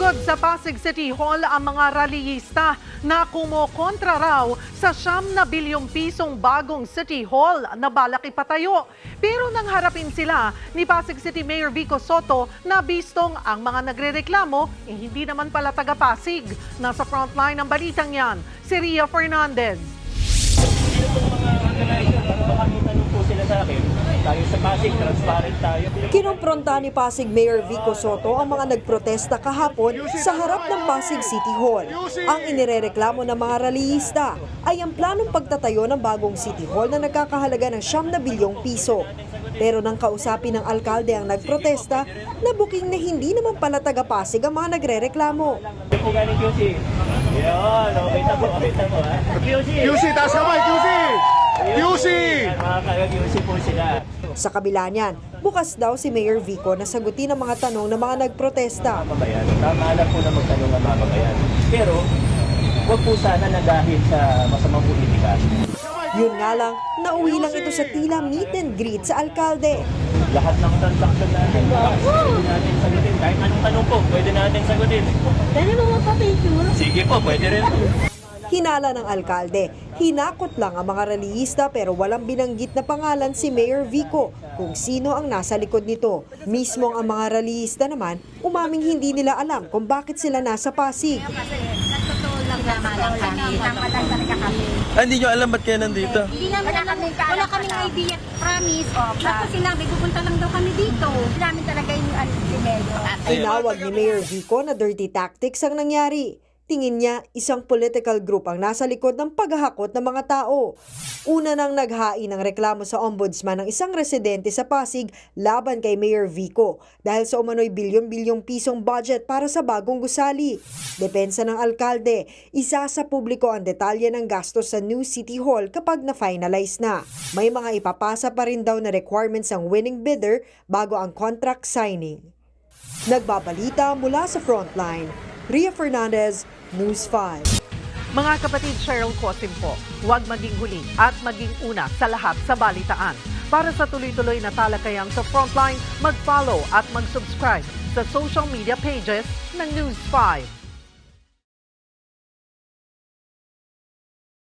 Sumugod sa Pasig City Hall ang mga rallyista na kumokontra raw sa 9 bilyong pisong bagong City Hall na balak ipatayo. Pero nang harapin sila ni Pasig City Mayor Vico Sotto na bistong ang mga nagrereklamo, hindi naman pala taga Pasig. Nasa frontline ng balitang yan, si Ria Fernandez. Sino pong mga organizer? Baka may tanong po sila sa akin. Tayo sa Pasig, transparent tayo. Kinompronta ni Pasig Mayor Vico Sotto ang mga nagprotesta kahapon sa harap ng Pasig City Hall. Ang inirereklamo ng mga rallyista ay ang planong pagtatayo ng bagong City Hall na nagkakahalaga ng 9 bilyong piso. Pero nang kausapin ng alkalde ang nagprotesta, nabuking na hindi naman pala taga Pasig ang mga nagrereklamo. Ito po galing QC. Yan, okay na po ha. QC! QC, taas kamay, QC! QC! Mga kaga-QC po sila. Sa kabila niyan, bukas daw si Mayor Vico na sagutin ang mga tanong ng mga nagprotesta. Mamamayan, tama lang po na magtanong ang mamamayan. Pero, wag po sana na dahil sa masamang politika. Yun nga lang, nauwi lang ito sa tila meet and greet sa alkalde. Lahat ng transaction natin, pwede natin sagutin. Kahit anong tanong po, pwede natin sagutin. Pwede mo magpa-picture? Sige po, pwede rin. Hinala ng alkalde, hinakot lang ang mga rallyista pero walang binanggit na pangalan si Mayor Vico kung sino ang nasa likod nito. Mismong ang mga rallyista naman, umaming hindi nila alam kung bakit sila nasa Pasig. Kasi sa totoo lang tama lang talaga kami. Hindi nyo alam ba't kayo nandito? Hindi namin wala kaming idea, promise. Basta sinabi, pupunta lang daw kami dito. Hindi namin talaga yung si Mayor. Tinawag ni Mayor Vico na dirty tactics ang nangyari. Tingin niya, isang political group ang nasa likod ng paghahakot ng mga tao. Una nang naghain ng reklamo sa ombudsman ng isang residente sa Pasig laban kay Mayor Vico dahil sa umano'y bilyon-bilyong pisong budget para sa bagong gusali. Depensa ng alkalde, isa sa publiko ang detalye ng gastos sa new City Hall kapag na-finalize na. May mga ipapasa pa rin daw na requirements ang winning bidder bago ang contract signing. Nagbabalita mula sa Frontline, Ria Fernandez, News 5. Mga kapatid, Cheryl Cosim po, huwag maging huli at maging una sa lahat sa balitaan. Para sa tuloy-tuloy na talakayan sa Frontline, mag-follow at mag-subscribe sa social media pages ng News 5.